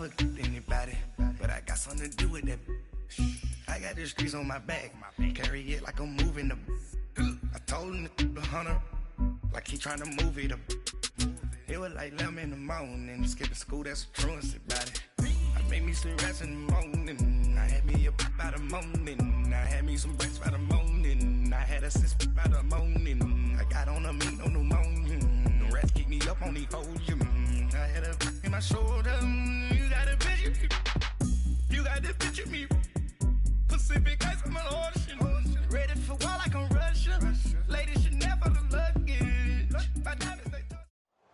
never anybody, but I got something to do with that. I got the streets on my back, carry it like I'm moving the. I told him the hunter, like he trying to move it up. It was like 11 in the morning, skipping school, that's a truancy about it. I made me some rats in the morning, I had me a pop out of morning, I had me some breaks by the morning, I had a sis by the morning, I got on a meat on the morning, the rats keep me up on the whole I had a in my shoulder, you got a picture, you got the picture me, Pacific ice on my ocean, ready for war like I'm Russia, ladies should never look luggage, my diamonds they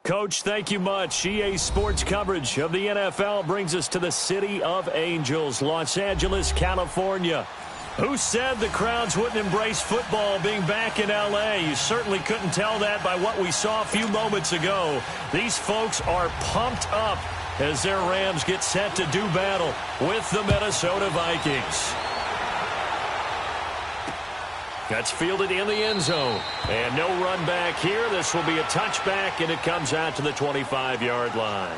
Coach, thank you much. EA Sports coverage of the NFL brings us to the City of Angels, Los Angeles, California. Who said the crowds wouldn't embrace football being back in L.A.? You certainly couldn't tell that by what we saw a few moments ago. These folks are pumped up as their Rams get set to do battle with the Minnesota Vikings. That's fielded in the end zone. And no run back here. This will be a touchback, and it comes out to the 25-yard line.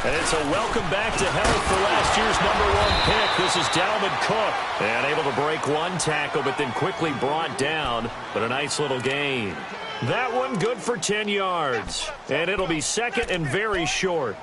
And it's a welcome back to health for last year's #1 pick. This is Dalvin Cook. And able to break one tackle, but then quickly brought down. But a nice little gain. That one good for 10 yards. And it'll be second and very short.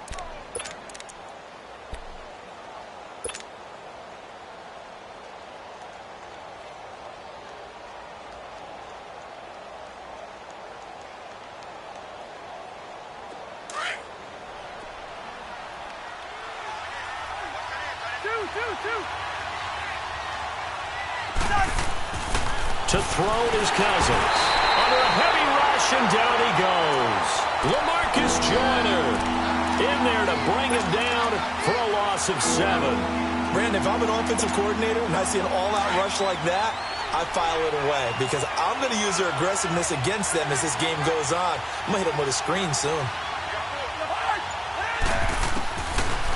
To throw is Cousins. Under a heavy rush, and down he goes. LaMarcus Joyner in there to bring him down for a loss of 7. Brandon, if I'm an offensive coordinator and I see an all-out rush like that, I file it away because I'm going to use their aggressiveness against them as this game goes on. I'm going to hit them with a screen soon.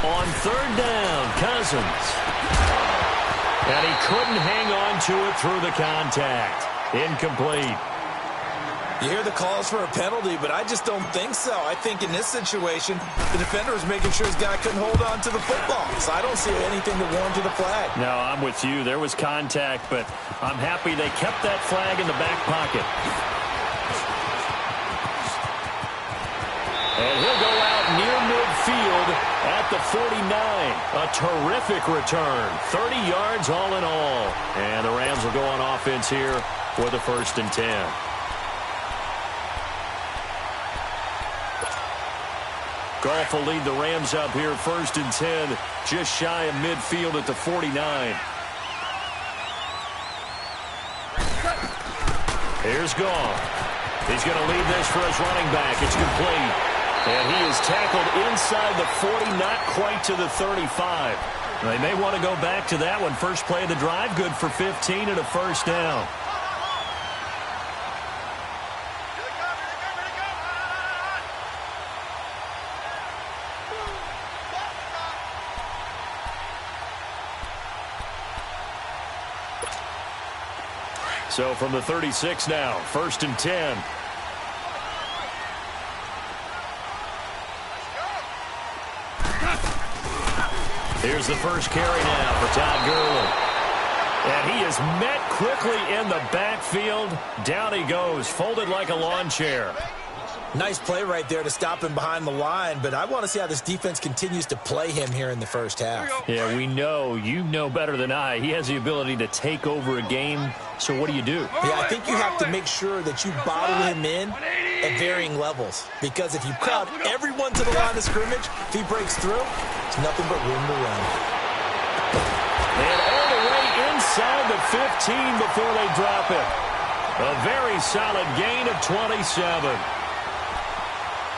On third down, Cousins. And he couldn't hang on to it through the contact. Incomplete. You hear the calls for a penalty, but I just don't think so. I think in this situation, the defender was making sure his guy couldn't hold on to the football. So I don't see anything that warranted a flag. No, I'm with you. There was contact, but I'm happy they kept that flag in the back pocket. And he'll go out near midfield at the 49. A terrific return. 30 yards all in all. And the Rams will go on offense here with a 1st and 10. Goff will lead the Rams up here 1st and 10. Just shy of midfield at the 49. Here's Goff. He's going to lead this for his running back. It's complete. And he is tackled inside the 40, not quite to the 35. They may want to go back to that one. First play of the drive, good for 15 and a 1st down. So from the 36 now, 1st and 10. Here's the first carry now for Todd Gurley. And he is met quickly in the backfield. Down he goes, folded like a lawn chair. Nice play right there to stop him behind the line, but I want to see how this defense continues to play him here in the first half. Yeah, we know. You know better than I. He has the ability to take over a game, so what do you do? Yeah, I think you have to make sure that you bottle him in at varying levels, because if you crowd everyone to the line of scrimmage, if he breaks through, it's nothing but room to run. And all the way inside the 15 before they drop it. A very solid gain of 27.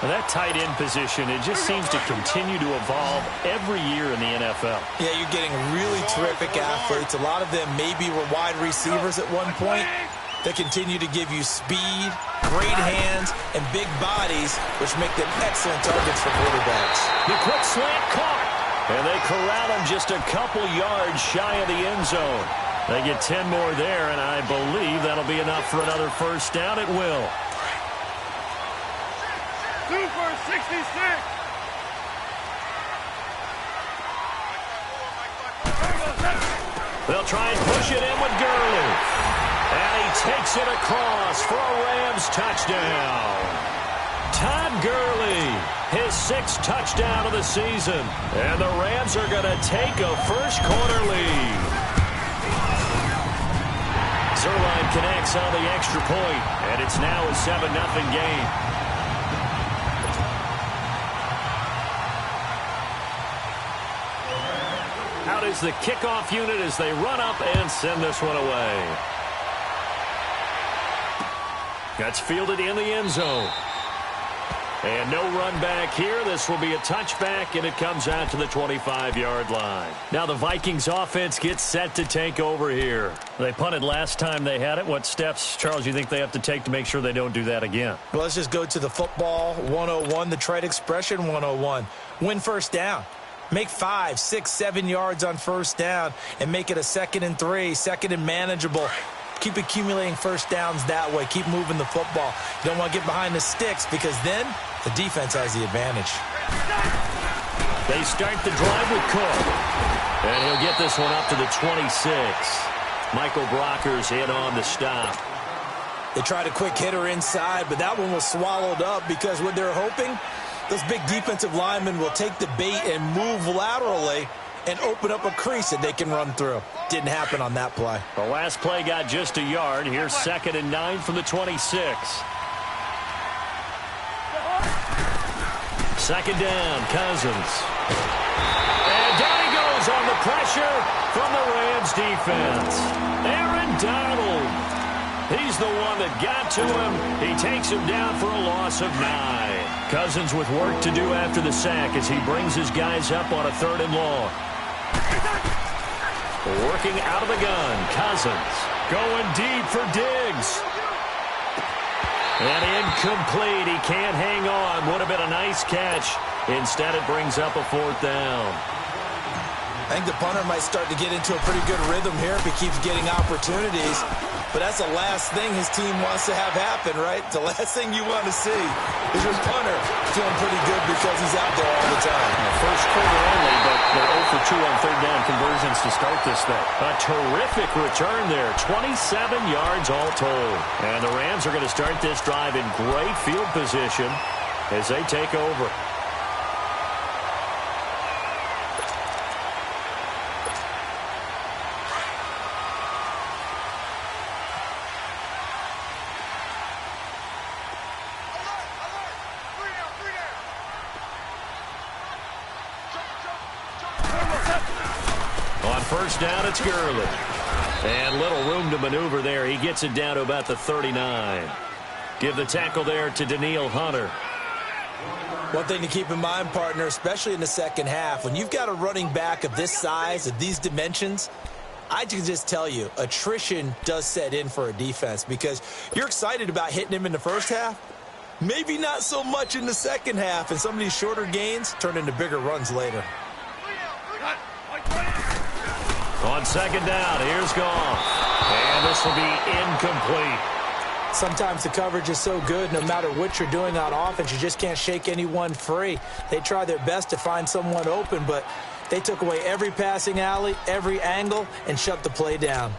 Well, that tight end position, it just seems to continue to evolve every year in the NFL. Yeah, you're getting really terrific athletes. A lot of them maybe were wide receivers at one point. They continue to give you speed, great hands, and big bodies, which make them excellent targets for quarterbacks. The quick slant caught, and they corral him just a couple yards shy of the end zone. They get 10 more there, and I believe that'll be enough for another first down. It will. 2 for 66. They'll try and push it in with Gurley. And he takes it across for a Rams touchdown. Todd Gurley, his 6th touchdown of the season. And the Rams are going to take a first-quarter lead. Zerline connects on the extra point, and it's now a 7-0 game. Out is the kickoff unit as they run up and send this one away. That's fielded in the end zone. And no run back here. This will be a touchback, and it comes out to the 25-yard line. Now the Vikings offense gets set to take over here. They punted last time they had it. What steps, Charles, you think they have to take to make sure they don't do that again? Well, let's just go to the football 101, the trite expression 101. Win first down. Make 5, 6, 7 yards on first down and make it a 2nd and 3, 2nd and manageable. Keep accumulating first downs that way. Keep moving the football. You don't want to get behind the sticks because then the defense has the advantage. They start the drive with Cook. And he'll get this one up to the 26. Michael Brockers in on the stop. They tried a quick hitter inside, but that one was swallowed up because what they're hoping, those big defensive linemen will take the bait and move laterally and open up a crease that they can run through. Didn't happen on that play. The last play got just a yard. Here's 2nd and 9 from the 26. 2nd down, Cousins. And down he goes on the pressure from the Rams defense. Aaron Donald. He's the one that got to him. He takes him down for a loss of 9. Cousins with work to do after the sack as he brings his guys up on a 3rd and long. Working out of the gun, Cousins going deep for Diggs. And incomplete. He can't hang on. Would have been a nice catch. Instead, it brings up a 4th down. I think the punter might start to get into a pretty good rhythm here if he keeps getting opportunities. But that's the last thing his team wants to have happen, right? The last thing you want to see is your punter feeling pretty good because he's out there all the time. First quarter only, but they're 0 for 2 on 3rd down conversions to start this thing. A terrific return there. 27 yards all told. And the Rams are going to start this drive in great field position as they take over. First down, it's Gurley. And little room to maneuver there. He gets it down to about the 39. Give the tackle there to Danielle Hunter. One thing to keep in mind, partner, especially in the second half, when you've got a running back of this size, of these dimensions, I can just tell you, attrition does set in for a defense because you're excited about hitting him in the first half. Maybe not so much in the second half, and some of these shorter gains turn into bigger runs later. On 2nd down, here's Goff. And this will be incomplete. Sometimes the coverage is so good, no matter what you're doing on offense, you just can't shake anyone free. They try their best to find someone open, but they took away every passing alley, every angle, and shut the play down.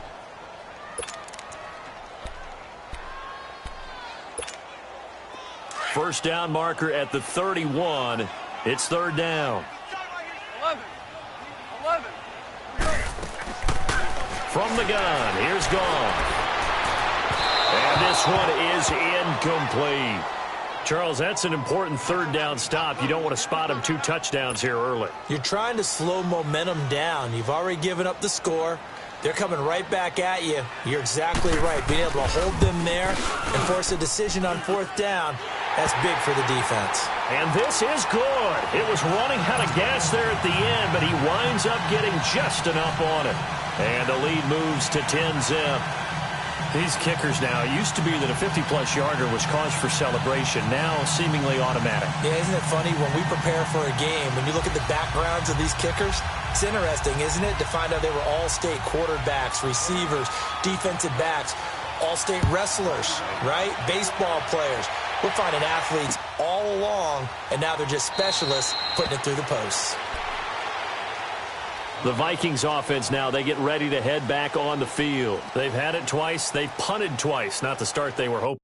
First down marker at the 31. It's 3rd down. 11. From the gun, here's Goff. And this one is incomplete. Charles, that's an important 3rd down stop. You don't want to spot him 2 touchdowns here early. You're trying to slow momentum down. You've already given up the score. They're coming right back at you. You're exactly right. Being able to hold them there and force a decision on 4th down, That's big for the defense. And this is good. It was running out of gas there at the end, but he winds up getting just enough on it. And the lead moves to 10-zip. These kickers now, it used to be that a 50-plus yarder was cause for celebration. Now seemingly automatic. Yeah, isn't it funny when we prepare for a game, when you look at the backgrounds of these kickers, it's interesting, isn't it, to find out they were all-state quarterbacks, receivers, defensive backs, all-state wrestlers, right? Baseball players. We're finding athletes all along, and now they're just specialists putting it through the posts. The Vikings offense now, they get ready to head back on the field. They've had it twice. They've punted twice. Not the start they were hoping.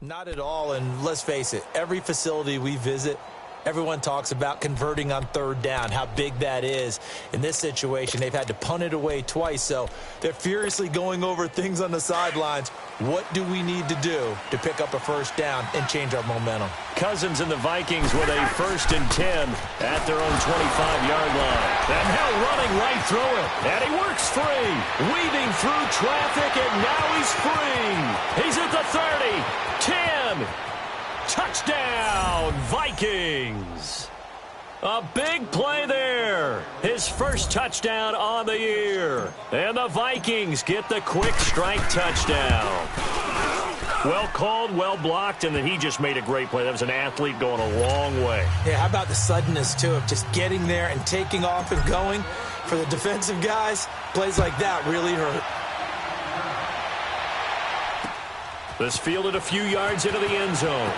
Not at all, and let's face it, every facility we visit, everyone talks about converting on third down, how big that is. In this situation, they've had to punt it away twice, so they're furiously going over things on the sidelines. What do we need to do to pick up a first down and change our momentum? Cousins and the Vikings with a 1st and 10 at their own 25-yard line. And now running right through it. And he works free. Weaving through traffic, and now he's free. He's at the 30, 10. Touchdown, Vikings. A big play there. His first touchdown on the year. And the Vikings get the quick strike touchdown. Well called, well blocked, and then he just made a great play. That was an athlete going a long way. Yeah, how about the suddenness, too, of just getting there and taking off and going? For the defensive guys, plays like that really hurt. This fielded a few yards into the end zone.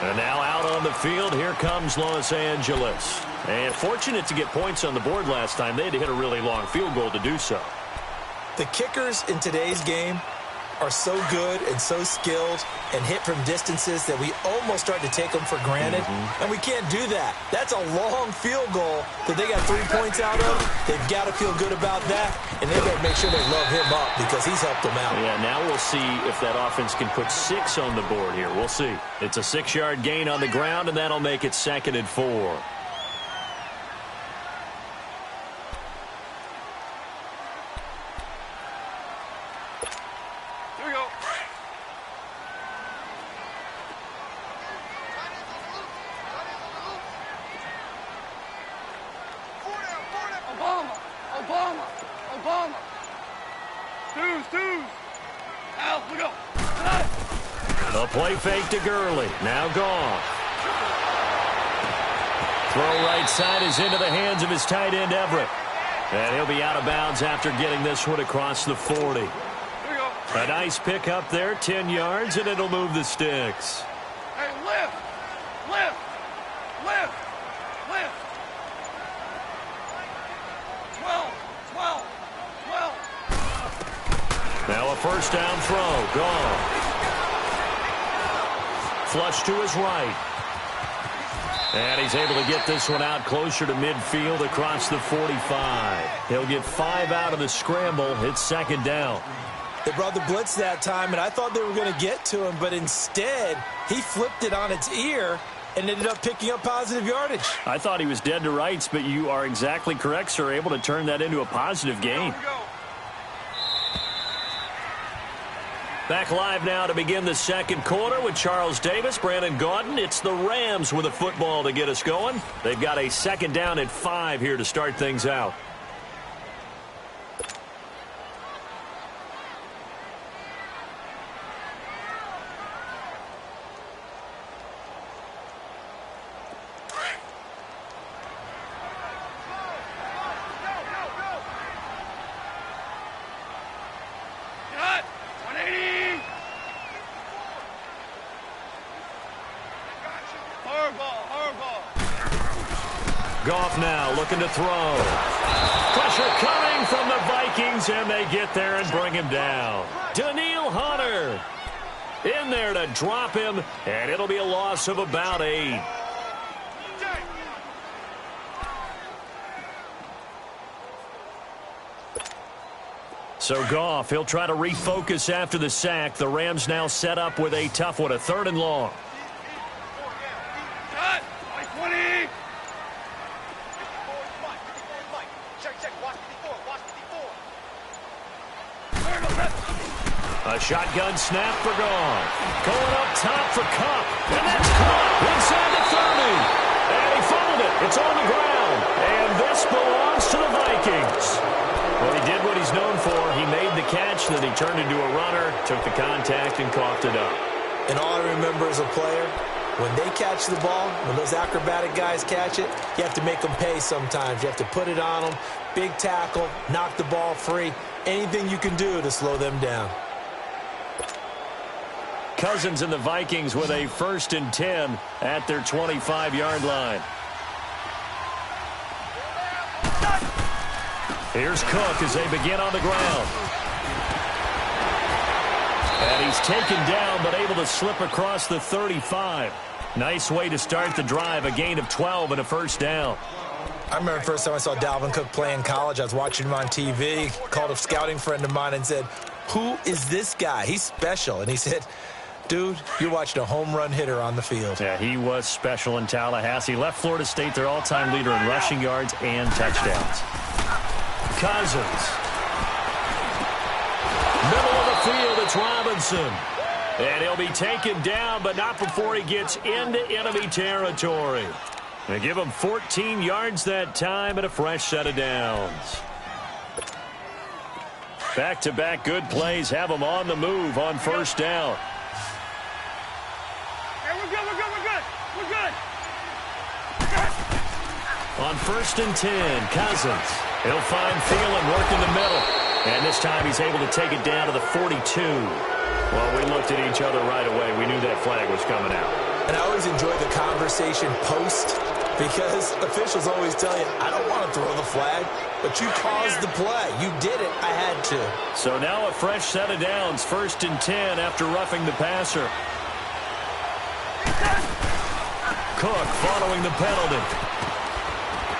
And now out on the field, here comes Los Angeles. And fortunate to get points on the board last time. They had to hit a really long field goal to do so. The kickers in today's game are so good and so skilled and hit from distances that we almost start to take them for granted. And we can't do that. That's a long field goal that they got 3 points out of. They've got to feel good about that, and they better make sure they love him up because he's helped them out. Yeah, now we'll see if that offense can put 6 on the board here. We'll see. It's a 6-yard gain on the ground, and that'll make it 2nd and 4. A play fake to Gurley. Now gone. Throw right side is into the hands of his tight end, Everett. And he'll be out of bounds after getting this one across the 40. A nice pick up there, 10 yards, and it'll move the sticks. Hey, lift! Lift! Lift! Lift! 12! 12! 12! Now a first down throw. Gone. Flush to his right. And he's able to get this one out closer to midfield across the 45. He'll get 5 out of the scramble. It's 2nd down. They brought the blitz that time, and I thought they were going to get to him, but instead he flipped it on its ear and ended up picking up positive yardage. I thought he was dead to rights, but you are exactly correct, sir. Able to turn that into a positive gain. Back live now to begin the 2nd quarter with Charles Davis, Brandon Gaudin. It's the Rams with a football to get us going. They've got a 2nd down at 5 here to start things out. Goff now looking to throw. Pressure coming from the Vikings, and they get there and bring him down. Danielle Hunter in there to drop him, and it'll be a loss of about 8. So Goff, he'll try to refocus after the sack. The Rams now set up with a tough one, a 3rd and long. A shotgun snap for Goff. Going up top for Kupp. And that's caught inside the 30. And he fumbled it. It's on the ground. And this belongs to the Vikings. Well, he did what he's known for. He made the catch, then he turned into a runner, took the contact, and coughed it up. And all I remember as a player, when they catch the ball, when those acrobatic guys catch it, you have to make them pay sometimes. You have to put it on them. Big tackle, knock the ball free. Anything you can do to slow them down. Cousins and the Vikings with a 1st and 10 at their 25-yard line. Here's Cook as they begin on the ground. And he's taken down but able to slip across the 35. Nice way to start the drive, a gain of 12 and a first down. I remember the first time I saw Dalvin Cook play in college. I was watching him on TV, called a scouting friend of mine and said, "Who is this guy? He's special." And he said, "Dude, you're watching a home run hitter on the field." Yeah, he was special in Tallahassee. Left Florida State their all-time leader in rushing yards and touchdowns. Cousins. Middle of the field, it's Robinson. And he'll be taken down, but not before he gets into enemy territory. They give him 14 yards that time and a fresh set of downs. Back-to-back good plays have him on the move on first down. Hey, we're good, we're good, we're good. We're good. On 1st and 10, Cousins. He'll find Thielen working the middle. And this time he's able to take it down to the 42. Well, we looked at each other right away. We knew that flag was coming out. And I always enjoy the conversation post because officials always tell you, I don't want to throw the flag, but you caused the play. You did it. I had to. So now a fresh set of downs. 1st and 10 after roughing the passer. Cook following the penalty.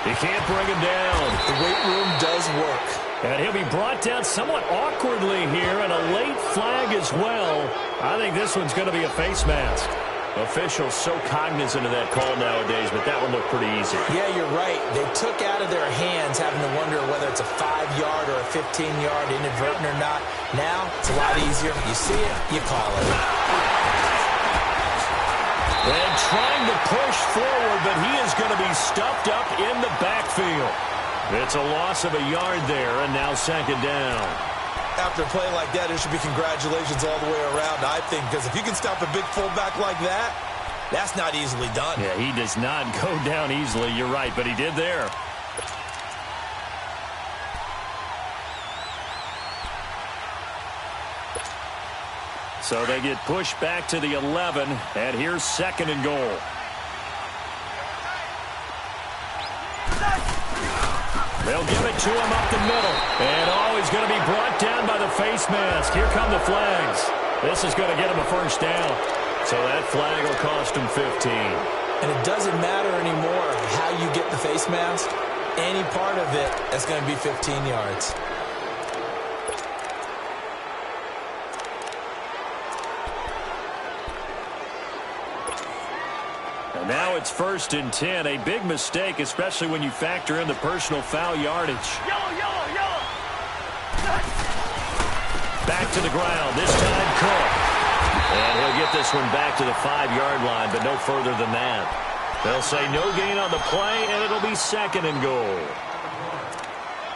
He can't bring him down. The weight room does work. And he'll be brought down somewhat awkwardly here, and a late flag as well. I think this one's going to be a face mask. Officials so cognizant of that call nowadays, but that one looked pretty easy. Yeah, you're right. They took out of their hands having to wonder whether it's a 5-yard or a 15-yard inadvertent or not. Now, it's a lot easier. You see it, you call it. And trying to push forward, but he is going to be stuffed up in the backfield. It's a loss of a yard there, and now 2nd down. After a play like that, it should be congratulations all the way around, I think, because if you can stop a big fullback like that, that's not easily done. Yeah, he does not go down easily. You're right, but he did there. So they get pushed back to the 11, and here's 2nd and goal. They'll give it to him up the middle. And, he's going to be brought down by the face mask. Here come the flags. This is going to get him a first down. So that flag will cost him 15. And it doesn't matter anymore how you get the face mask. Any part of it, that's going to be 15 yards. And now it's 1st and 10. A big mistake, especially when you factor in the personal foul yardage. Yellow, yellow, yellow. Back to the ground. This time Cook. And he'll get this one back to the 5-yard line, but no further than that. They'll say no gain on the play, and it'll be 2nd and goal.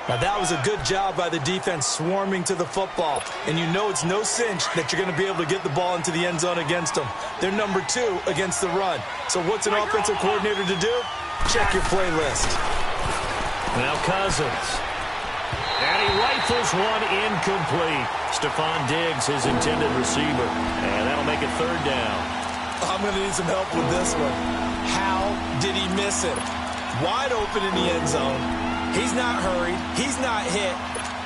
Now, that was a good job by the defense swarming to the football. And you know it's no cinch that you're going to be able to get the ball into the end zone against them. They're number 2 against the run. So what's an offensive coordinator to do? Check your playlist. Now Cousins. And he rifles one incomplete. Stephon Diggs, his intended receiver. And that'll make it 3rd down. I'm going to need some help with this one. How did he miss it? Wide open in the end zone. He's not hurried. He's not hit.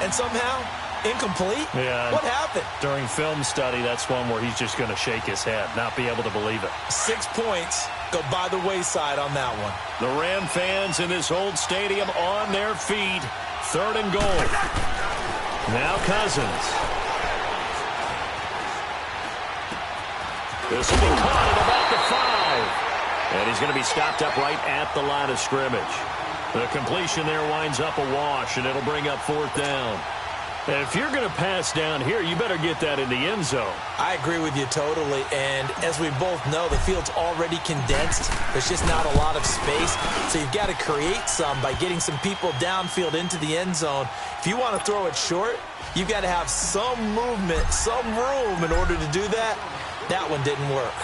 And somehow, incomplete? Yeah. What happened? During film study, that's one where he's just going to shake his head, not be able to believe it. 6 points go by the wayside on that one. The Ram fans in this old stadium on their feet. 3rd and goal. Now Cousins. This will be caught at about the 5. And he's going to be stopped up right at the line of scrimmage. The completion there winds up a wash, and it'll bring up 4th down. And if you're going to pass down here, you better get that in the end zone. I agree with you totally. And as we both know, the field's already condensed. There's just not a lot of space. So you've got to create some by getting some people downfield into the end zone. If you want to throw it short, you've got to have some movement, some room in order to do that. That one didn't work.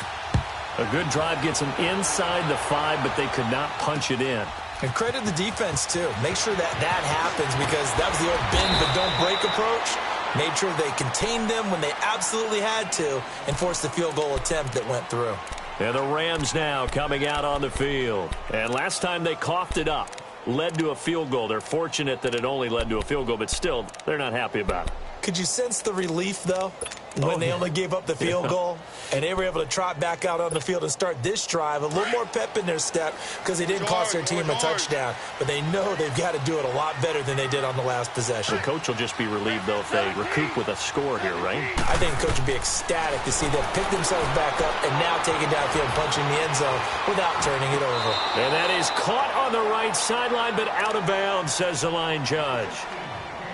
A good drive gets them inside the 5, but they could not punch it in. And credit the defense, too. Make sure that happens because that was the old bend but don't break approach. Made sure they contained them when they absolutely had to and forced the field goal attempt that went through. And the Rams now coming out on the field. And last time they coughed it up. led to a field goal. They're fortunate that it only led to a field goal, but still, they're not happy about it. Could you sense the relief, though, when they only gave up the field goal and they were able to trot back out on the field and start this drive? A little more pep in their step because they didn't cost their team a touchdown, but they know they've got to do it a lot better than they did on the last possession. The coach will just be relieved, though, if they recoup with a score here, right? I think the coach would be ecstatic to see them pick themselves back up and now take it downfield and punch in the end zone without turning it over. And that is caught on the right sideline, but out of bounds, says the line judge.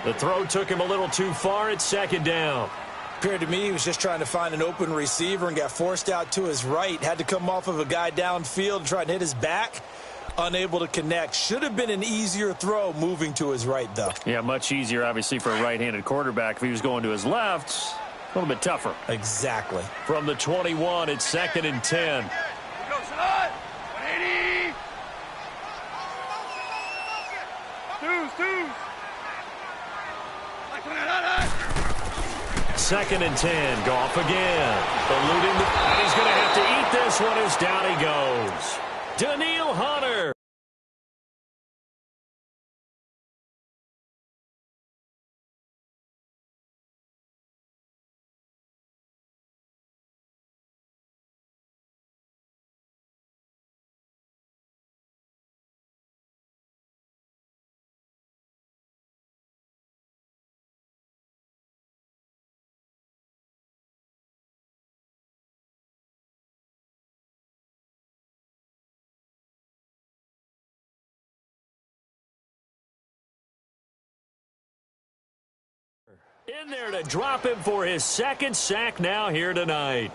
The throw took him a little too far. It's second down. Appeared to me he was just trying to find an open receiver and got forced out to his right. Had to come off of a guy downfield and try and hit his back. Unable to connect. Should have been an easier throw moving to his right, though. Yeah, much easier, obviously, for a right-handed quarterback. If he was going to his left, a little bit tougher. Exactly. From the 21, it's second and 10. Go, Salah. 180. Twos. Second and 10. Goff again. Eluding the... And he's going to have to eat this one as down he goes. Danielle Hunter. In there to drop him for his second sack now here tonight.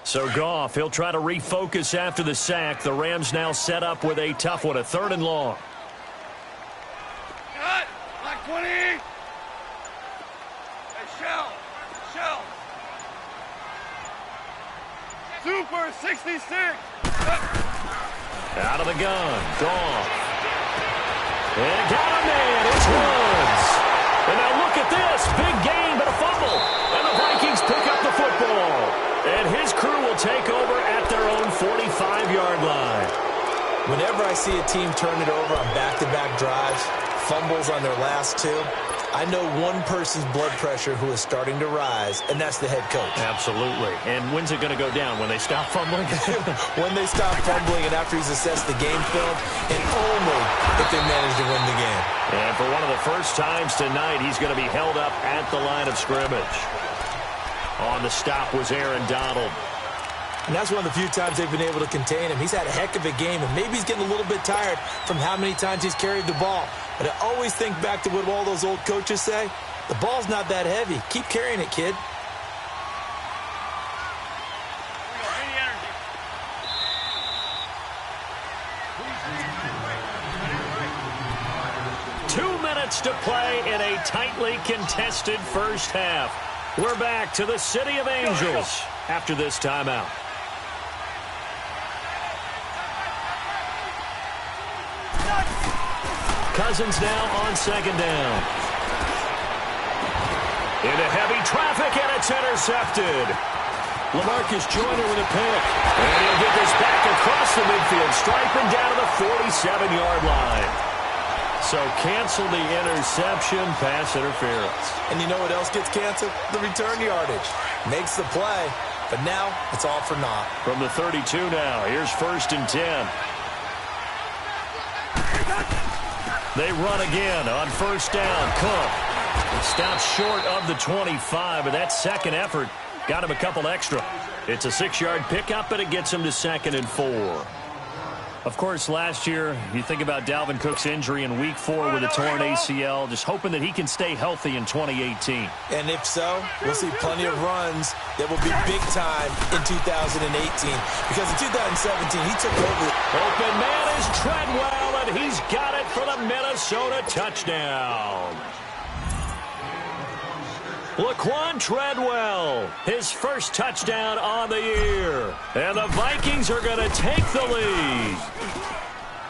So Goff, he'll try to refocus after the sack. The Rams now set up with a tough one, a 3rd and long. Cut. Black 20. Shell. Super 66. Out of the gun. Goff. And got a man. It's Woods. And now look at this. Big gain, but a fumble. And the Vikings pick up the football. And his crew will take over at their own 45-yard line. Whenever I see a team turn it over on back-to-back drives, fumbles on their last two, I know one person's blood pressure who is starting to rise, and that's the head coach. Absolutely. And when's it going to go down? When they stop fumbling? When they stop fumbling and after he's assessed the game film, and only if they manage to win the game. And for one of the first times tonight, he's going to be held up at the line of scrimmage. On the stop was Aaron Donald. And that's one of the few times they've been able to contain him. He's had a heck of a game, and maybe he's getting a little bit tired from how many times he's carried the ball. But I always think back to what all those old coaches say. The ball's not that heavy. Keep carrying it, kid. To play in a tightly contested first half. We're back to the City of Angels after this timeout. Cousins now on second down. Into heavy traffic, and it's intercepted. LaMarcus Joyner with a pick. And he'll get this back across the midfield, striping down to the 47-yard line. So cancel the interception, pass interference. And you know what else gets canceled? The return yardage. Makes the play, but now it's all for naught. From the 32 now, here's 1st and 10. They run again on 1st down. Cook stops short of the 25, but that second effort got him a couple extra. It's a 6-yard pickup, but it gets him to 2nd and 4. Of course, last year, you think about Dalvin Cook's injury in Week 4 with a torn ACL, just hoping that he can stay healthy in 2018. And if so, we'll see plenty of runs that will be big time in 2018. Because in 2017, he took over. Open man is Treadwell, and he's got it for the Minnesota touchdown. Laquan Treadwell, his first touchdown on the year. And the Vikings are going to take the lead.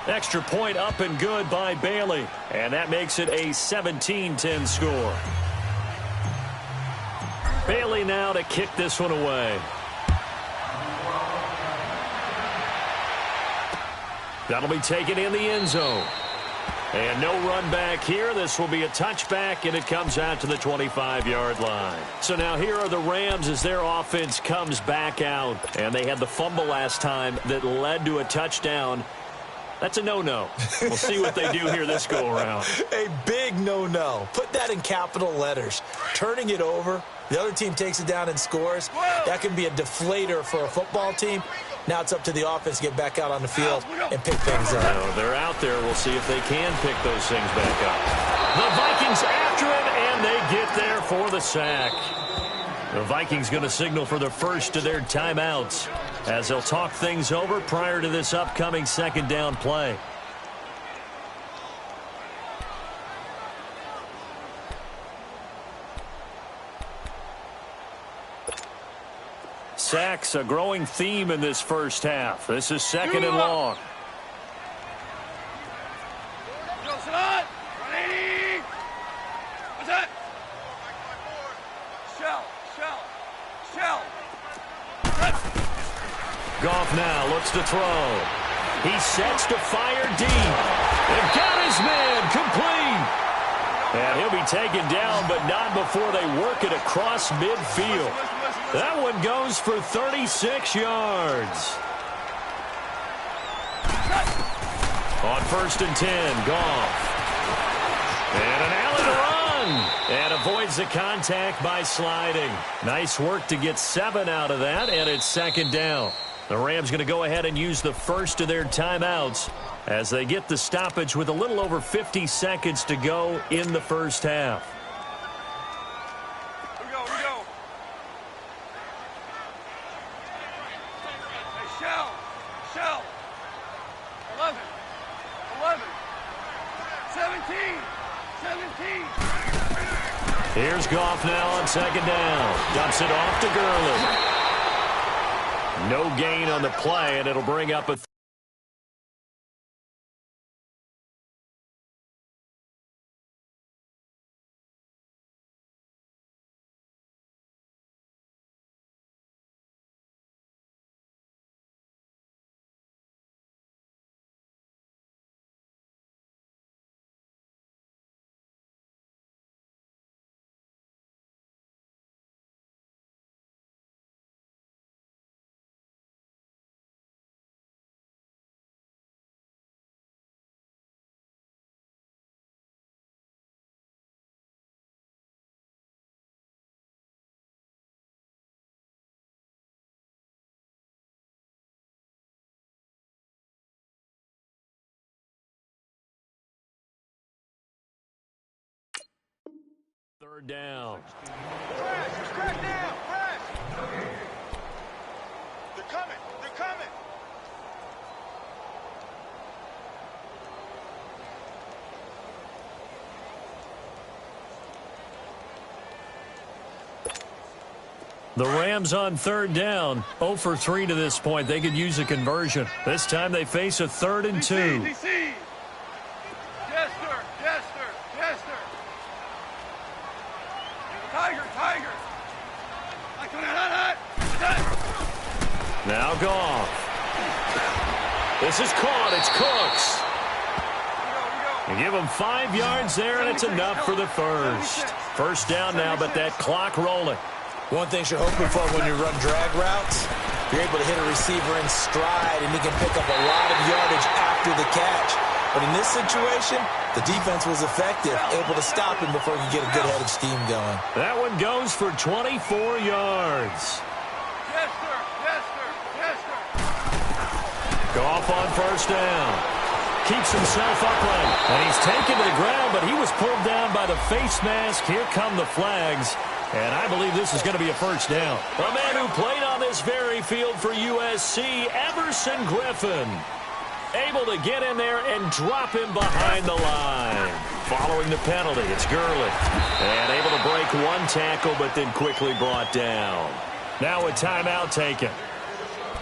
Extra point up and good by Bailey. And that makes it a 17-10 score. Bailey now to kick this one away. That'll be taken in the end zone. And no run back here. This will be a touchback, and it comes out to the 25-yard line. So now here are the Rams as their offense comes back out. And they had the fumble last time that led to a touchdown. That's a no-no. We'll see what they do here this go-around. A big no-no. Put that in capital letters. Turning it over, the other team takes it down and scores. That can be a deflator for a football team. Now it's up to the offense to get back out on the field and pick things up. Now they're out there. We'll see if they can pick those things back up. The Vikings after him, and they get there for the sack. The Vikings going to signal for the first of their timeouts as they'll talk things over prior to this upcoming second down play. Sacks, a growing theme in this first half. This is second and long. What's that? Shell. Goff now looks to throw. He sets to fire deep. And got his man complete. And he'll be taken down, but not before they work it across midfield. That one goes for 36 yards. On 1st and 10, Goff. And an alley to run. And avoids the contact by sliding. Nice work to get 7 out of that, and it's second down. The Rams going to go ahead and use the first of their timeouts as they get the stoppage with a little over 50 seconds to go in the first half. Here we go. Hey, Shell. 11. 17. Here's Goff now on second down. Dumps it off to Gurley. No gain on the play, and it'll bring up a third down. Press now. They're coming. The Rams on third down, 0 for 3 to this point. They could use a conversion. This time they face a 3rd and 2. DC. Jester. Tiger. Now Goff. This is caught. It's Cooks. You give them 5 yards there, and it's enough for the first. First down now, but that clock rolling. One thing you're hoping for when you run drag routes, you're able to hit a receiver in stride, and he can pick up a lot of yardage after the catch. But in this situation, the defense was effective, able to stop him before he could get a good head of steam going. That one goes for 24 yards. Goff on first down. Keeps himself upright. And he's taken to the ground, but he was pulled down by the face mask. Here come the flags. And I believe this is going to be a first down. A man who played on this very field for USC, Everson Griffin. Able to get in there and drop him behind the line. Following the penalty, it's Gurley. And able to break one tackle, but then quickly brought down. Now a timeout taken.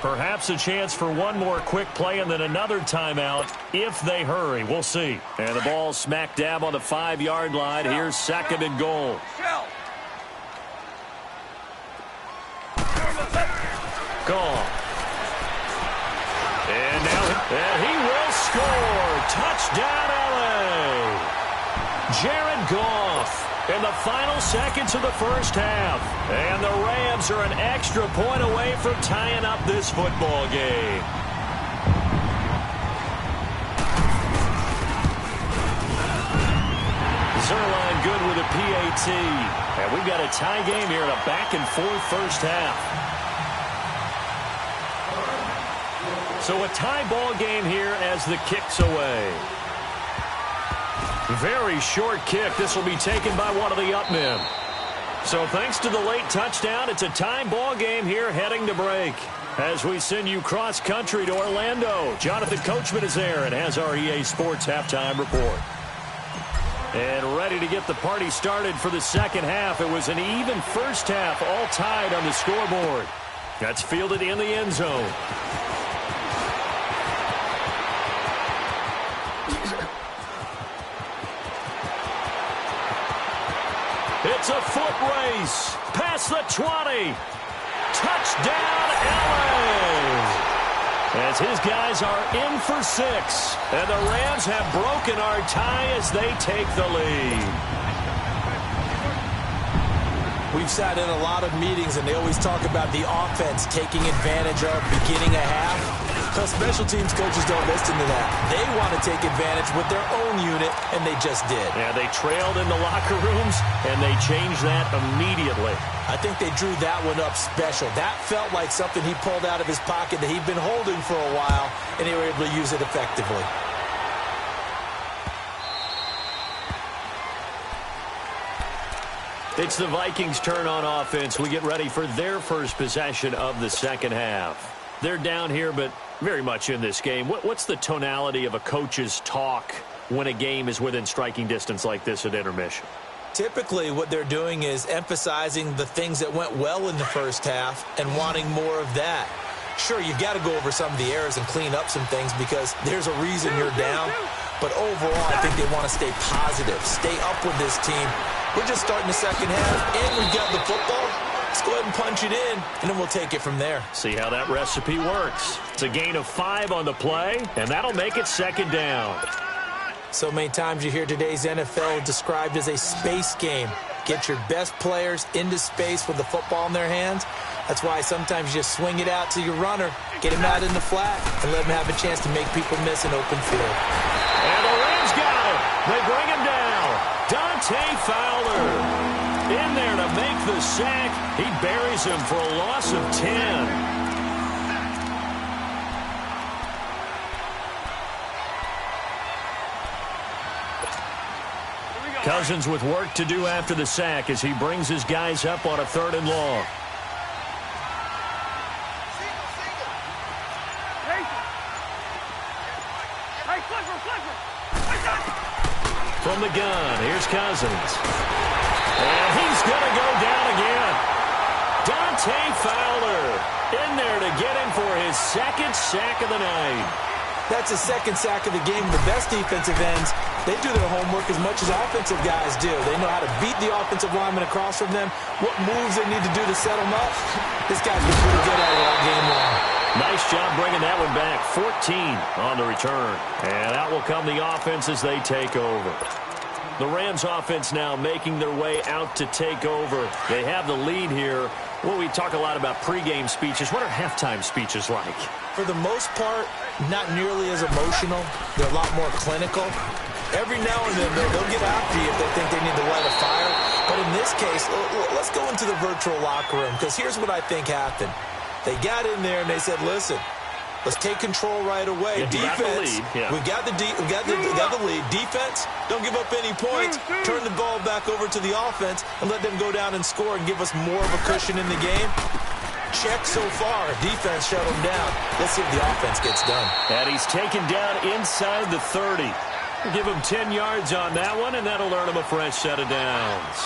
Perhaps a chance for one more quick play and then another timeout if they hurry. We'll see. And the ball smack dab on the 5-yard line. Here's 2nd and goal. Gone. And he will score. Touchdown, L.A. Jared Goff in the final seconds of the first half. And the Rams are an extra point away from tying up this football game. Zerline good with a PAT. And we've got a tie game here in a back-and-forth first half. So a tie ball game here as the kick's away. Very short kick. This will be taken by one of the up men. So thanks to the late touchdown, it's a tie ball game here heading to break. As we send you cross-country to Orlando, Jonathan Coachman is there and has our EA Sports halftime report. And ready to get the party started for the second half. It was an even first half, all tied on the scoreboard. That's fielded in the end zone. It's a foot race. Past the 20. Touchdown, LA. As his guys are in for 6. And the Rams have broken our tie as they take the lead. We've sat in a lot of meetings, and they always talk about the offense taking advantage of beginning a half. But special teams coaches don't listen to that. They want to take advantage with their own unit, and they just did. Yeah, they trailed in the locker rooms, and they changed that immediately. I think they drew that one up special. That felt like something he pulled out of his pocket that he'd been holding for a while, and they were able to use it effectively. It's the Vikings' turn on offense. We get ready for their first possession of the second half. They're down here, but very much in this game. What's the tonality of a coach's talk when a game is within striking distance like this at intermission? Typically, what they're doing is emphasizing the things that went well in the first half and wanting more of that. Sure, you've got to go over some of the errors and clean up some things because there's a reason you're down. But overall, I think they want to stay positive, stay up with this team. We're just starting the second half, and we've got the football. Let's go ahead and punch it in, and then we'll take it from there. See how that recipe works. It's a gain of 5 on the play, and that'll make it second down. So many times you hear today's NFL described as a space game. Get your best players into space with the football in their hands. That's why sometimes you just swing it out to your runner, get him out in the flat, and let him have a chance to make people miss an open field. And the Rams got him. They bring him down. Dante Fowler in there to make the sack. He buries him for a loss of 10. Cousins with work to do after the sack as he brings his guys up on a 3rd and long. From the gun, here's Cousins. And he's going to go down again. Dante Fowler in there to get him for his 2nd sack of the night. That's his 2nd sack of the game. The best defensive ends, they do their homework as much as offensive guys do. They know how to beat the offensive lineman across from them, what moves they need to do to set them up. This guy's been pretty good at it all game long. Nice job bringing that one back. 14 on the return. And out will come the offense as they take over. The Rams offense now making their way out to take over. They have the lead here. Well, we talk a lot about pregame speeches. What are halftime speeches like? For the most part, not nearly as emotional. They're a lot more clinical. Every now and then, they'll get after you if they think they need to light a fire. But in this case, let's go into the virtual locker room, because here's what I think happened. They got in there and they said, listen, let's take control right away. Defense, we got the lead. Defense, don't give up any points. Turn the ball back over to the offense and let them go down and score and give us more of a cushion in the game. Check so far. Defense shut him down. Let's see if the offense gets done. And he's taken down inside the 30. We'll give him 10 yards on that one, and that'll earn him a fresh set of downs.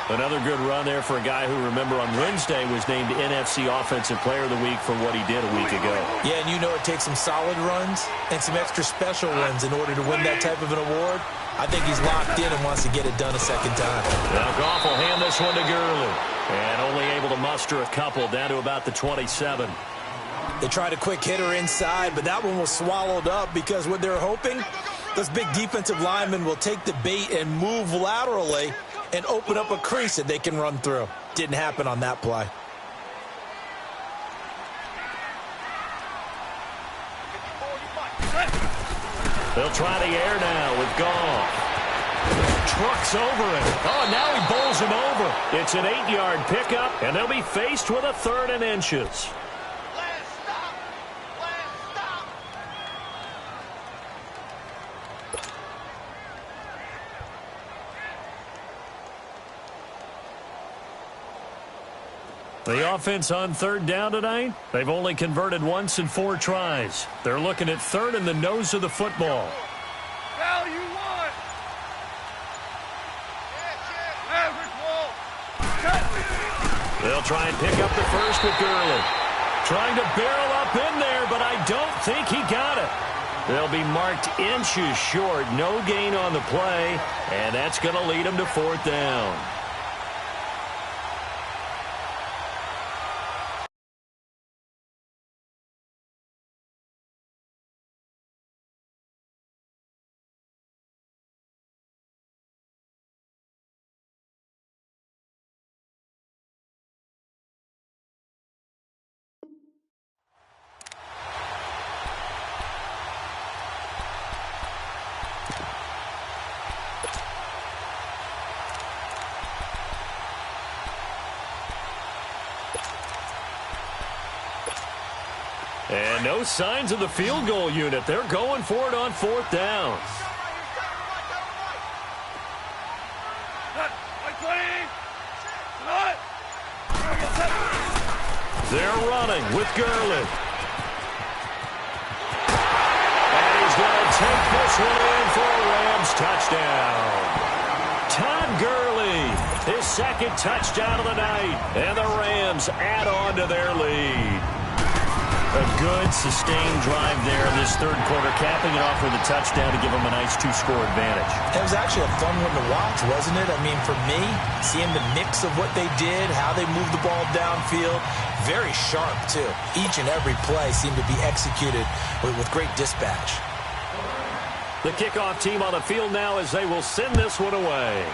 Another good run there for a guy who, remember, on Wednesday was named NFC Offensive Player of the Week for what he did a week ago. Yeah, and you know it takes some solid runs and some extra special runs in order to win that type of an award. I think he's locked in and wants to get it done a second time. Now Goff will hand this one to Gurley. And only able to muster a couple down to about the 27. They tried a quick hitter inside, but that one was swallowed up because what they're hoping, those big defensive linemen will take the bait and move laterally and open up a crease that they can run through. Didn't happen on that play. They'll try the air now with Goff. Trucks over it. Oh, now he bowls him over. It's an 8-yard pickup, and they'll be faced with a 3rd and inches. The offense on 3rd down tonight, they've only converted once in 4 tries. They're looking at 3rd in the nose of the football. Value one. Average wall. They'll try and pick up the first with Gurley. Trying to barrel up in there, but I don't think he got it. They'll be marked inches short. No gain on the play, and that's going to lead them to 4th down. And no signs of the field goal unit. They're going for it on 4th down. They're running with Gurley. And he's going to take this one in for a Rams touchdown. Todd Gurley, his 2nd touchdown of the night. And the Rams add on to their lead. A good, sustained drive there in this 3rd quarter, capping it off with a touchdown to give them a nice 2-score advantage. It was actually a fun one to watch, wasn't it? I mean, for me, seeing the mix of what they did, how they moved the ball downfield, very sharp, too. Each and every play seemed to be executed with great dispatch. The kickoff team on the field now as they will send this one away.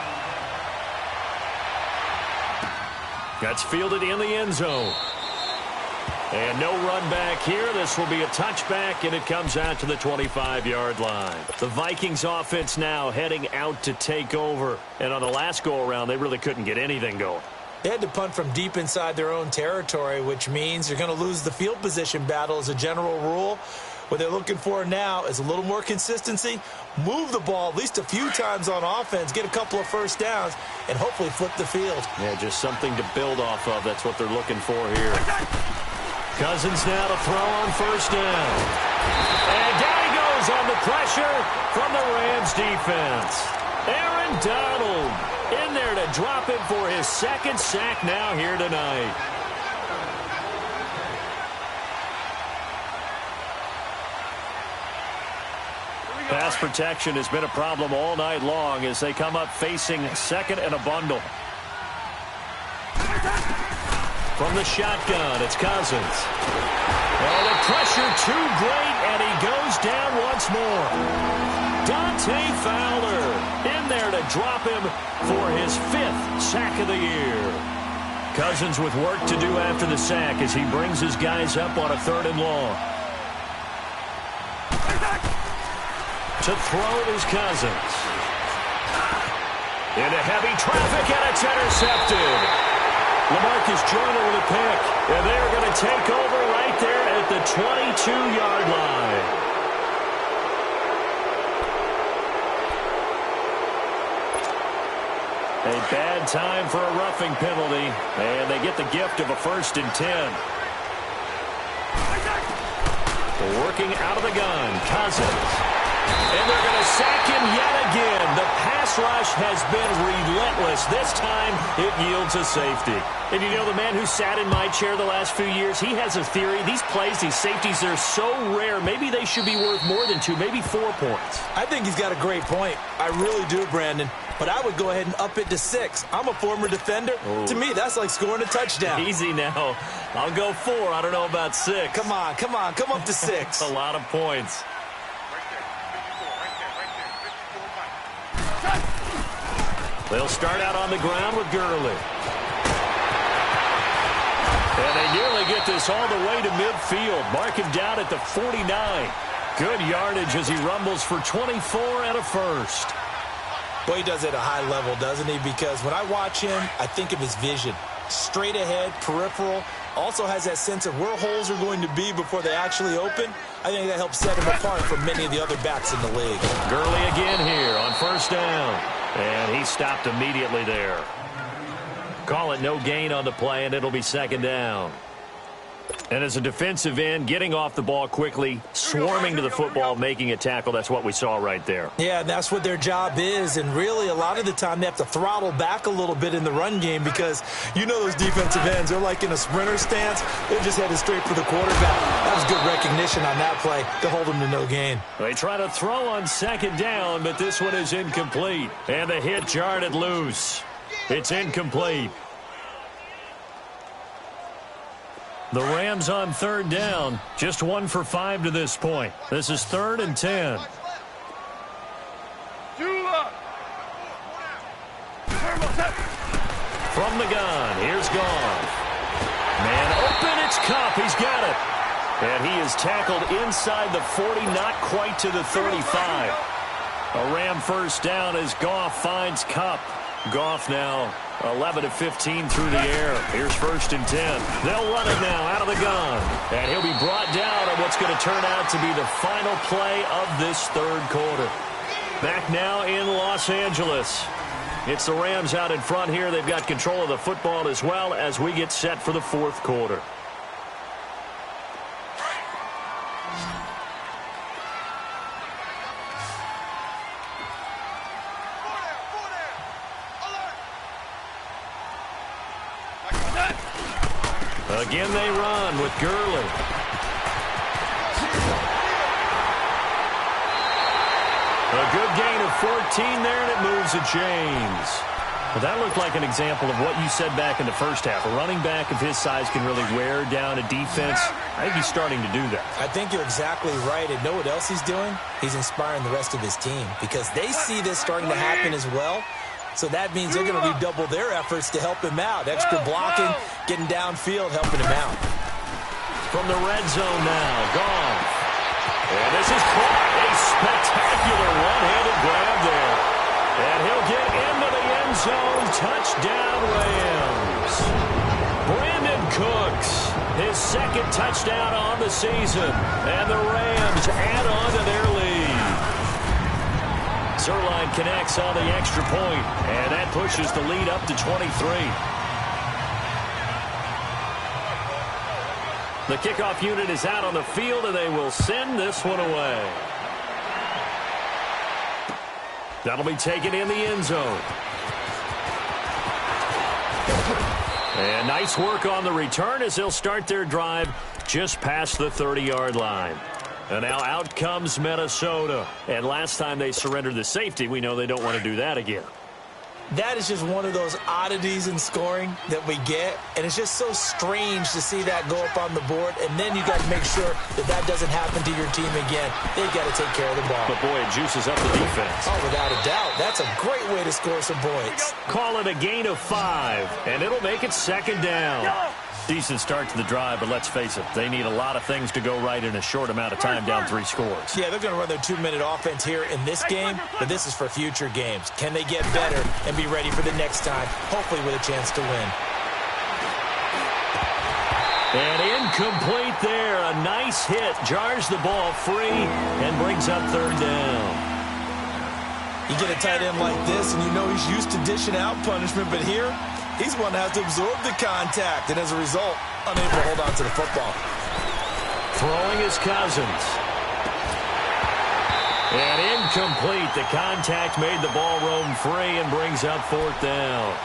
That's fielded in the end zone. And no run back here. This will be a touchback, and it comes out to the 25-yard line. The Vikings offense now heading out to take over. And on the last go-around, they really couldn't get anything going. They had to punt from deep inside their own territory, which means they're going to lose the field position battle as a general rule. What they're looking for now is a little more consistency, move the ball at least a few times on offense, get a couple of 1st downs, and hopefully flip the field. Yeah, just something to build off of. That's what they're looking for here. Cousins now to throw on 1st down. And down he goes on the pressure from the Rams defense. Aaron Donald in there to drop him for his 2nd sack now here tonight. Pass protection has been a problem all night long as they come up facing 2nd and a bundle. From the shotgun, it's Cousins. Oh, the pressure too great, and he goes down once more. Dante Fowler in there to drop him for his 5th sack of the year. Cousins with work to do after the sack as he brings his guys up on a 3rd and long. To throw is Cousins. Into heavy traffic, and it's intercepted. LaMarcus Joyner with a pick, and they're going to take over right there at the 22-yard line. A bad time for a roughing penalty, and they get the gift of a 1st and 10. Working out of the gun, Cousins. And they're going to sack him yet again. The pass rush has been relentless. This time, it yields a safety. And you know, the man who sat in my chair the last few years, he has a theory. These plays, these safeties, they're so rare. Maybe they should be worth more than 2, maybe 4 points. I think he's got a great point. I really do, Brandon. But I would go ahead and up it to 6. I'm a former defender. Ooh. To me, that's like scoring a touchdown. Easy now. I'll go 4. I don't know about 6. Come on. Come up to 6. A lot of points. They'll start out on the ground with Gurley. And they nearly get this all the way to midfield. Mark him down at the 49. Good yardage as he rumbles for 24 and a first. Well, he does it at a high level, doesn't he? Because when I watch him, I think of his vision. Straight ahead, peripheral. Also has that sense of where holes are going to be before they actually open. I think that helps set him apart from many of the other backs in the league. Gurley again here on first down. And he stopped immediately there. Call it no gain on the play, and it'll be second down. And as a defensive end, getting off the ball quickly, swarming to the football, making a tackle, that's what we saw right there. Yeah, that's what their job is. And really, a lot of the time, they have to throttle back a little bit in the run game because you know those defensive ends, they're like in a sprinter stance. They're just headed straight for the quarterback. That was good recognition on that play to hold them to no gain. They try to throw on second down, but this one is incomplete. And the hit jarred it loose. It's incomplete. The Rams on third down, just 1 for 5 to this point. This is 3rd and 10. From the gun, here's Goff. Man open, it's Kupp. He's got it. And he is tackled inside the 40, not quite to the 35. A Ram first down as Goff finds Kupp. Goff now 11 of 15 through the air. Here's 1st and 10. They'll run it now out of the gun. And he'll be brought down on what's going to turn out to be the final play of this third quarter. Back now in Los Angeles. It's the Rams out in front here. They've got control of the football as well as we get set for the fourth quarter. Again they run with Gurley. A good gain of 14 there, and it moves the chains. Well, that looked like an example of what you said back in the first half. A running back of his size can really wear down a defense. I think he's starting to do that. I think you're exactly right. And know what else he's doing? He's inspiring the rest of his team because they see this starting to happen as well. So that means they're going to redouble their efforts to help him out. Extra blocking, getting downfield, helping him out. From the red zone now, Goff. And this is caught. A spectacular one-handed grab there. And he'll get into the end zone. Touchdown, Rams. Brandon Cooks, his 2nd touchdown on the season. And the Rams add on to their lead. Zerline connects on the extra point, and that pushes the lead up to 23. The kickoff unit is out on the field, and they will send this one away. That'll be taken in the end zone. And nice work on the return as they'll start their drive just past the 30-yard line. And now out comes Minnesota. And last time they surrendered the safety, we know they don't want to do that again. That is just one of those oddities in scoring that we get. And it's just so strange to see that go up on the board. And then you got to make sure that that doesn't happen to your team again. They've got to take care of the ball. But, boy, it juices up the defense. Oh, without a doubt. That's a great way to score some points. Call it a gain of 5, and it'll make it second down. Decent start to the drive, but let's face it, they need a lot of things to go right in a short amount of time, down 3 scores. Yeah, they're going to run their 2-minute offense here in this game, but this is for future games. Can they get better and be ready for the next time, hopefully with a chance to win? And incomplete there. A nice hit. Jars the ball free and brings up third down. You get a tight end like this, and you know he's used to dishing out punishment, but here, he's one that has to absorb the contact, and as a result, unable to hold on to the football. Throwing his Cousins. And incomplete. The contact made the ball roam free and brings up fourth down.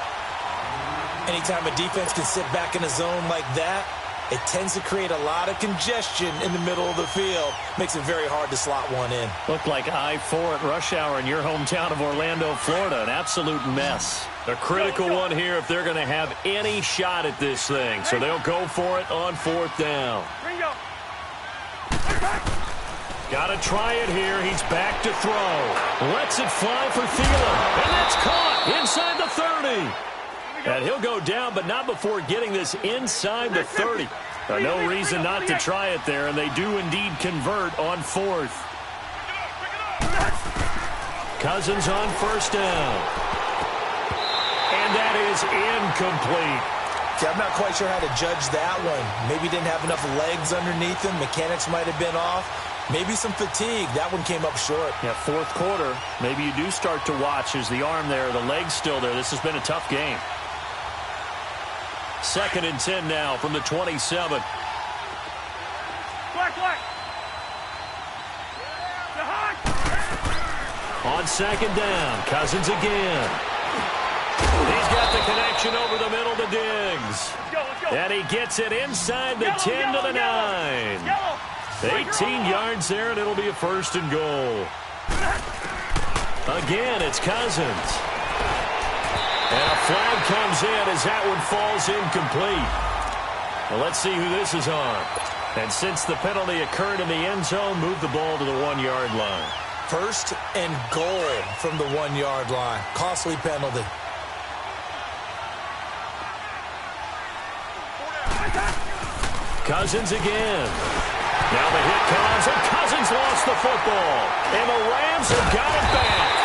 Anytime a defense can sit back in a zone like that, it tends to create a lot of congestion in the middle of the field. Makes it very hard to slot one in. Looked like I-4 at rush hour in your hometown of Orlando, Florida. An absolute mess. A critical one here if they're going to have any shot at this thing. So they'll go for it on fourth down. Got to try it here. He's back to throw. Lets it fly for Thielen. And that's caught inside the 30. And he'll go down, but not before getting this inside the 30. No reason not to try it there, and they do indeed convert on fourth. Cousins on first down. And that is incomplete. See, I'm not quite sure how to judge that one. Maybe didn't have enough legs underneath him. Mechanics might have been off. Maybe some fatigue. That one came up short. Yeah, fourth quarter. Maybe you do start to watch as the arm there, the leg's still there. This has been a tough game. 2nd and 10 now from the 27. On 2nd down, Cousins again. He's got the connection over the middle to Diggs. And he gets it inside the 10 to the 9. 18 yards there, and it'll be a 1st and goal. Again, it's Cousins. And a flag comes in as that one falls incomplete. Well, let's see who this is on. And since the penalty occurred in the end zone, move the ball to the 1-yard line. 1st and goal from the 1-yard line. Costly penalty. Cousins again. Now the hit comes, and Cousins lost the football. And the Rams have got it back.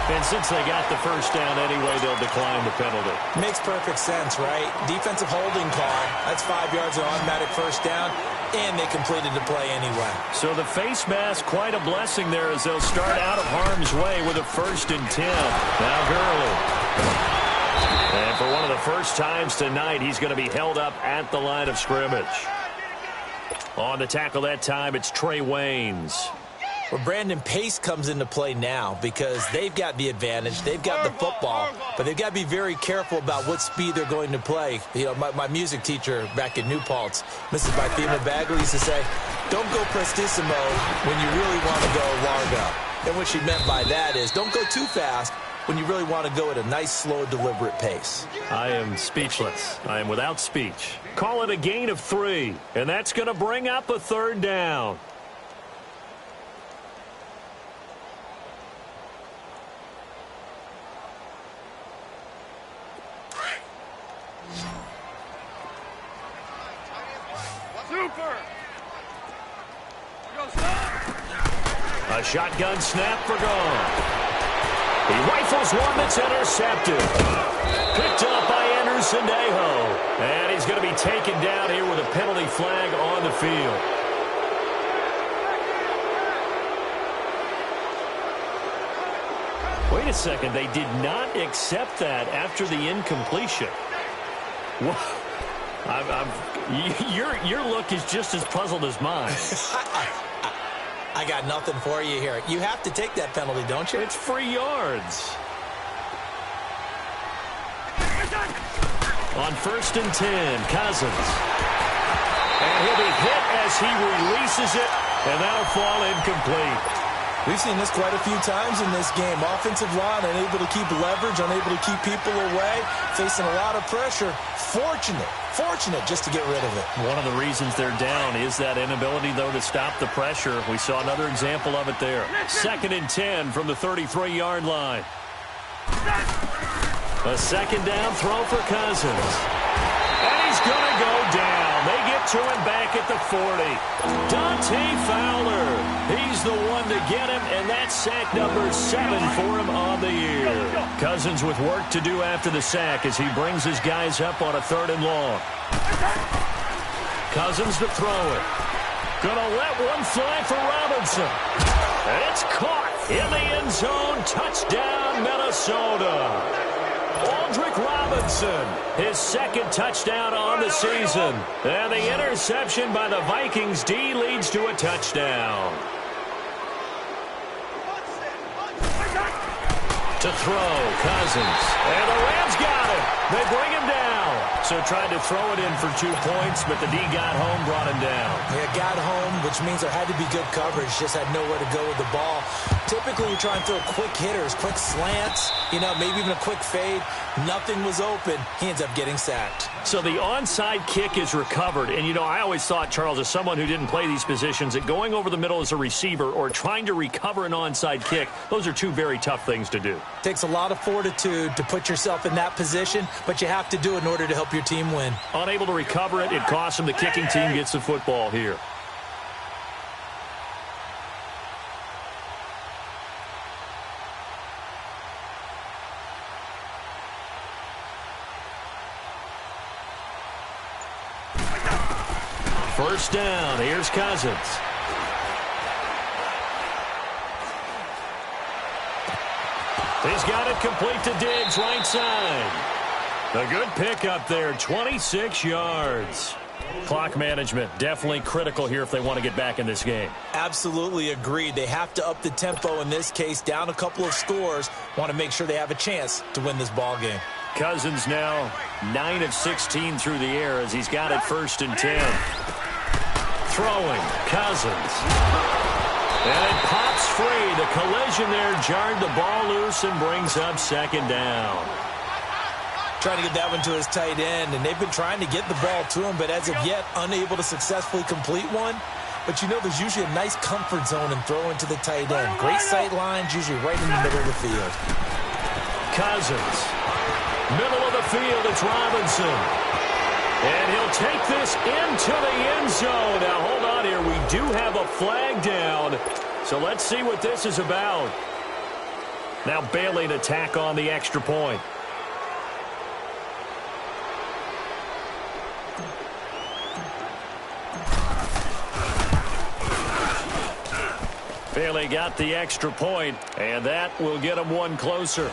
And since they got the 1st down anyway, they'll decline the penalty. Makes perfect sense, right? Defensive holding call. That's 5 yards of automatic 1st down, and they completed the play anyway. So the face mask, quite a blessing there as they'll start out of harm's way with a 1st and 10. Now Gurley. And for one of the first times tonight, he's going to be held up at the line of scrimmage. On the tackle that time, it's Trey Waynes. Well, Brandon, pace comes into play now because they've got the advantage. They've got the football, but they've got to be very careful about what speed they're going to play. You know, my music teacher back in New Paltz, Mrs. Bythema Bagley, used to say, don't go prestissimo when you really want to go largo. And what she meant by that is don't go too fast when you really want to go at a nice, slow, deliberate pace. I am speechless. I am without speech. Call it a gain of 3, and that's going to bring up a 3rd down. A shotgun snap for Gone. He rifles one that's intercepted. Picked up by Anderson-Dejo. And he's going to be taken down here with a penalty flag on the field. Wait a second. They did not accept that after the incompletion. Your look is just as puzzled as mine. I got nothing for you here. You have to take that penalty, don't you? It's free yards. On 1st and 10, Cousins. And he'll be hit as he releases it, and that'll fall incomplete. We've seen this quite a few times in this game. Offensive line unable to keep leverage, unable to keep people away, facing a lot of pressure. Fortunate just to get rid of it. One of the reasons they're down is that inability, though, to stop the pressure. We saw another example of it there. 2nd and 10 from the 33-yard line. A 2nd down throw for Cousins. And he's going to go down. They get to him back at the 40. Dante Fowler. He's the one to get him, and that's sack number 7 for him on the year. Cousins with work to do after the sack as he brings his guys up on a 3rd and long. Cousins to throw it. Gonna let one fly for Robinson. And it's caught in the end zone. Touchdown, Minnesota. Aldrick Robinson Robinson, his second touchdown on the season. And the interception by the Vikings D leads to a touchdown. To throw, Cousins. And the Rams got it. They bring him down. So tried to throw it in for 2 points, but the D got home, brought him down. Yeah, got home, which means there had to be good coverage. Just had nowhere to go with the ball. Typically, you try and throw quick hitters, quick slants, maybe even a quick fade. Nothing was open. He ends up getting sacked. So the onside kick is recovered. And, I always thought, Charles, as someone who didn't play these positions, that going over the middle as a receiver or trying to recover an onside kick, those are 2 very tough things to do. Takes a lot of fortitude to put yourself in that position, but you have to do it in order to help your team win. Unable to recover it, it costs him. The kicking team gets the football here. First down, here's Cousins. He's got it complete to Diggs, right side. A good pickup there, 26 yards. Clock management, definitely critical here if they want to get back in this game. Absolutely agreed. They have to up the tempo in this case, down a couple of scores. Want to make sure they have a chance to win this ball game. Cousins now 9 of 16 through the air as he's got it 1st and 10. Throwing, Cousins. And it pops free. The collision there jarred the ball loose and brings up 2nd down. Trying to get that one to his tight end, and they've been trying to get the ball to him, but as of yet, unable to successfully complete one. But there's usually a nice comfort zone in throwing to the tight end. Great sight lines, usually right in the middle of the field. Cousins. Middle of the field, it's Robinson. And he'll take this into the end zone. Now, hold on here. We do have a flag down. So let's see what this is about. Now Bailey to tack on the extra point. Bailey got the extra point, and that will get him one closer.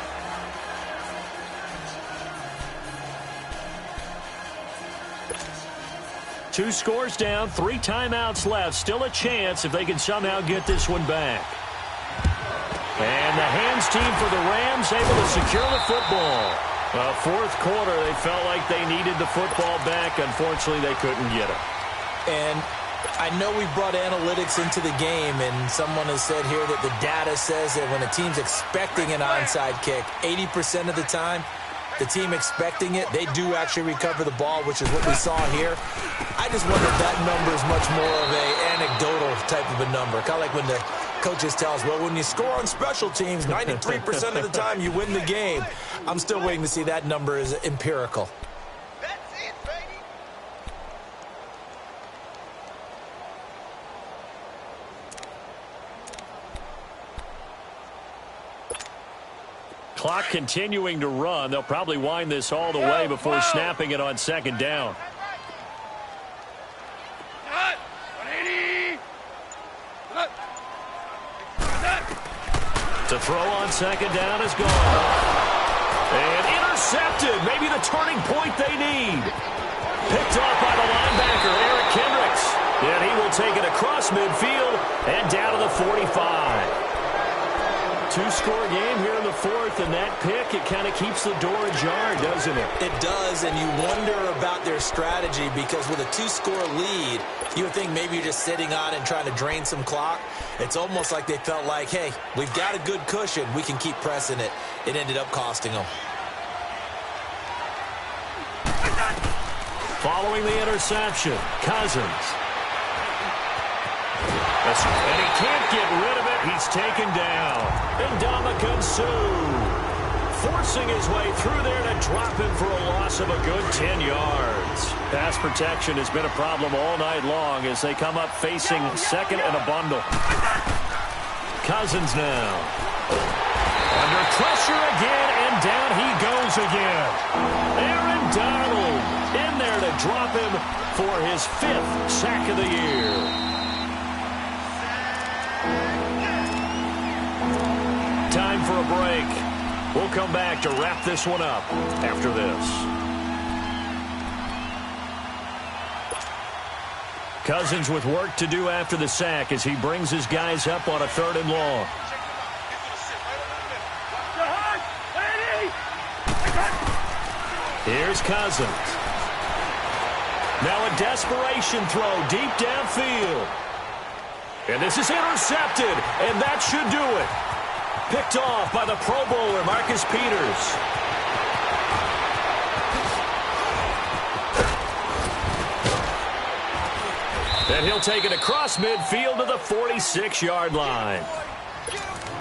Two scores down, 3 timeouts left. Still a chance if they can somehow get this one back. And the hands team for the Rams able to secure the football. Fourth quarter, they felt like they needed the football back. Unfortunately, they couldn't get it. And I know we brought analytics into the game, and someone has said here that the data says that when a team's expecting an onside kick, 80% of the time, the team expecting it, they do actually recover the ball, which is what we saw here. I just wonder if that number is much more of an anecdotal type of a number. Kind of like when the coaches tell us, well, when you score on special teams, 93% of the time you win the game. I'm still waiting to see that number is empirical. Clock continuing to run. They'll probably wind this all the way before snapping it on second down. To throw on second down is gone. And intercepted. Maybe the turning point they need. Picked off by the linebacker, Eric Kendricks. And he will take it across midfield and down to the 45. Two-score game here in the fourth, and that pick, it kind of keeps the door ajar, doesn't it? It does, and you wonder about their strategy because with a 2-score lead, you would think maybe you're just sitting on it and trying to drain some clock. It's almost like they felt like, hey, we've got a good cushion. We can keep pressing it. It ended up costing them. Following the interception, Cousins. And he can't get rid of it. He's taken down. Ndamukong Suh forcing his way through there to drop him for a loss of a good 10 yards. Pass protection has been a problem all night long as they come up facing second and a bundle. Cousins now. Under pressure again, and down he goes again. Aaron Donald in there to drop him for his 5th sack of the year. Time for a break. We'll come back to wrap this one up after this. Cousins with work to do after the sack as he brings his guys up on a 3rd and long. Here's Cousins. Now a desperation throw deep downfield. And this is intercepted, and that should do it. Picked off by the Pro Bowler, Marcus Peters. And he'll take it across midfield to the 46-yard line.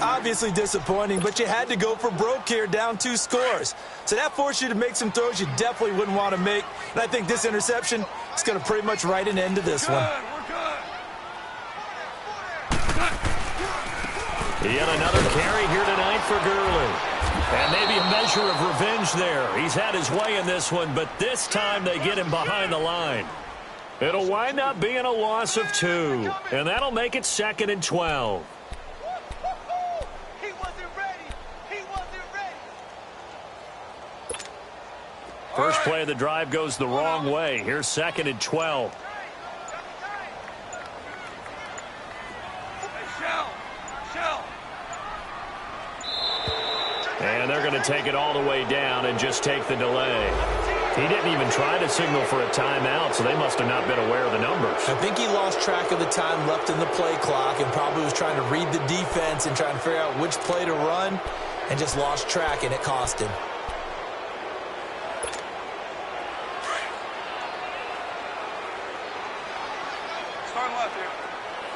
Obviously disappointing, but you had to go for broke here, down 2 scores. So that forced you to make some throws you definitely wouldn't want to make. And I think this interception is going to pretty much write an end to this one. Yet another carry here tonight for Gurley. And maybe a measure of revenge there. He's had his way in this one, but this time they get him behind the line. It'll wind up being a loss of 2, and that'll make it 2nd and 12. First play of the drive goes the wrong way. Here's 2nd and 12. And they're going to take it all the way down and just take the delay. He didn't even try to signal for a timeout, so they must have not been aware of the numbers. I think he lost track of the time left in the play clock and probably was trying to read the defense and trying to figure out which play to run and just lost track, and it cost him. Start left here.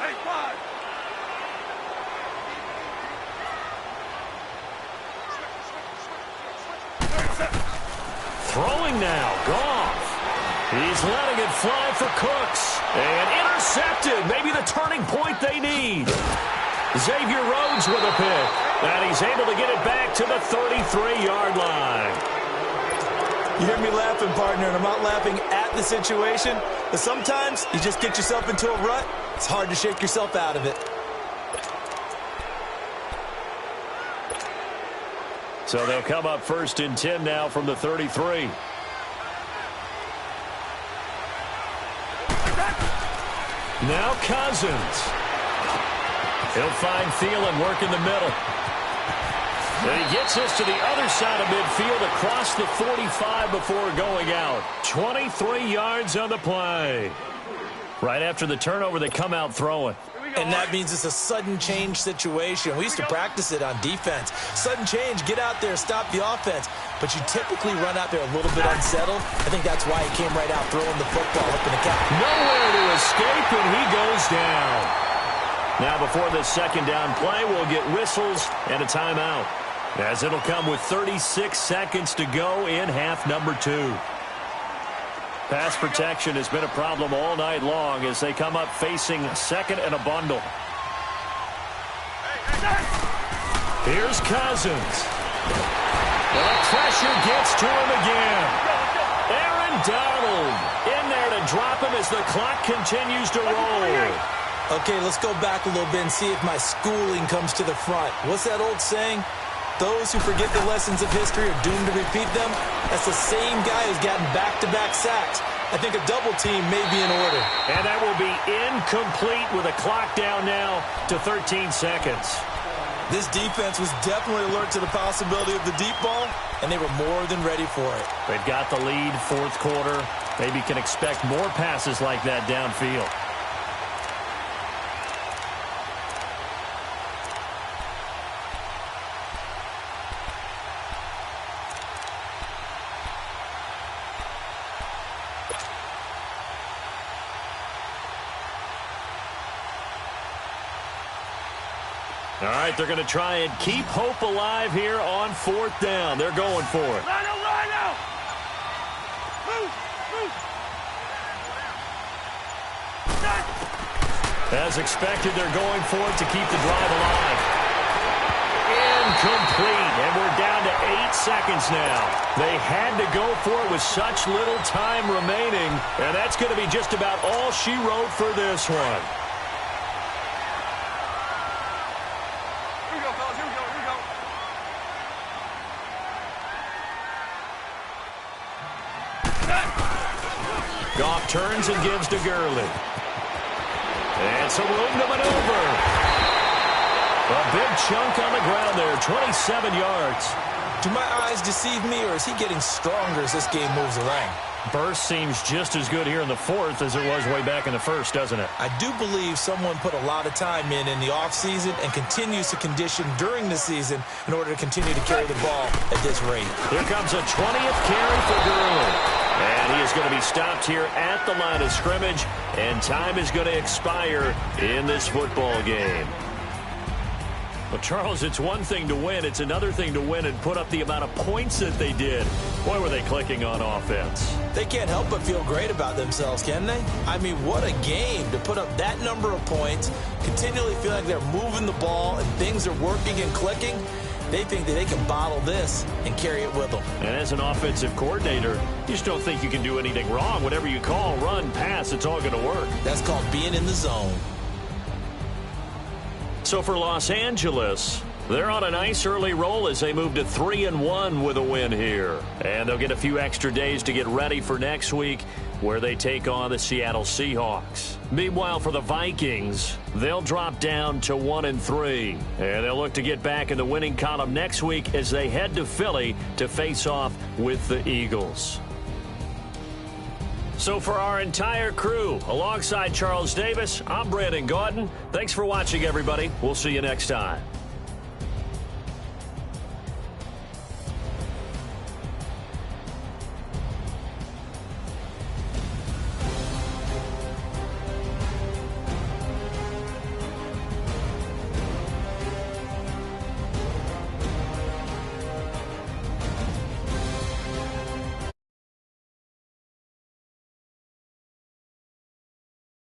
Hey, 5. Throwing now, Goff. He's letting it fly for Cooks. And intercepted, maybe the turning point they need. Xavier Rhodes with a pick. And he's able to get it back to the 33-yard line. You hear me laughing, partner, and I'm not laughing at the situation, but sometimes you just get yourself into a rut. It's hard to shake yourself out of it. So they'll come up 1st and 10 now from the 33. Now Cousins. He'll find Thielen work in the middle. And he gets this to the other side of midfield across the 45 before going out. 23 yards on the play. Right after the turnover, they come out throwing. And that means it's a sudden change situation. We used to practice it on defense. Sudden change, get out there, stop the offense. But you typically run out there a little bit unsettled. I think that's why he came right out throwing the football up in the cap. Nowhere to escape, and he goes down. Now before this 2nd down play, we'll get whistles and a timeout, as it'll come with 36 seconds to go in half number 2. Pass protection has been a problem all night long as they come up facing 2nd and a bundle. Here's Cousins. The pressure gets to him again. Aaron Donald in there to drop him as the clock continues to roll. Okay, let's go back a little bit and see if my schooling comes to the front. What's that old saying? Those who forget the lessons of history are doomed to repeat them. That's the same guy who's gotten back-to-back sacks. I think a double team may be in order. And that will be incomplete with a clock down now to 13 seconds. This defense was definitely alert to the possibility of the deep ball, and they were more than ready for it. They've got the lead, 4th quarter. Maybe can expect more passes like that downfield. All right, they're going to try and keep hope alive here on 4th down. They're going for it. Line out! Move! As expected, they're going for it to keep the drive alive. Incomplete, and we're down to 8 seconds now. They had to go for it with such little time remaining, and that's going to be just about all she wrote for this one. Goff turns and gives to Gurley. And some room to maneuver. A big chunk on the ground there, 27 yards. Do my eyes deceive me, or is he getting stronger as this game moves along? Burst seems just as good here in the fourth as it was way back in the first, doesn't it? I do believe someone put a lot of time in the offseason and continues to condition during the season in order to continue to carry the ball at this rate. Here comes a 20th carry for Gurley. And he is going to be stopped here at the line of scrimmage, and time is going to expire in this football game. Well, Charles, it's one thing to win. It's another thing to win and put up the amount of points that they did. Boy, were they clicking on offense. They can't help but feel great about themselves, can they? I mean, what a game to put up that number of points, continually feel like they're moving the ball and things are working and clicking. They think that they can bottle this and carry it with them. And as an offensive coordinator, you just don't think you can do anything wrong. Whatever you call, run, pass, it's all going to work. That's called being in the zone. So for Los Angeles, they're on a nice early roll as they move to 3-1 with a win here. And they'll get a few extra days to get ready for next week, where they take on the Seattle Seahawks. Meanwhile, for the Vikings, they'll drop down to 1-3. And they'll look to get back in the winning column next week as they head to Philly to face off with the Eagles. So for our entire crew, alongside Charles Davis, I'm Brandon Gaudin. Thanks for watching, everybody. We'll see you next time.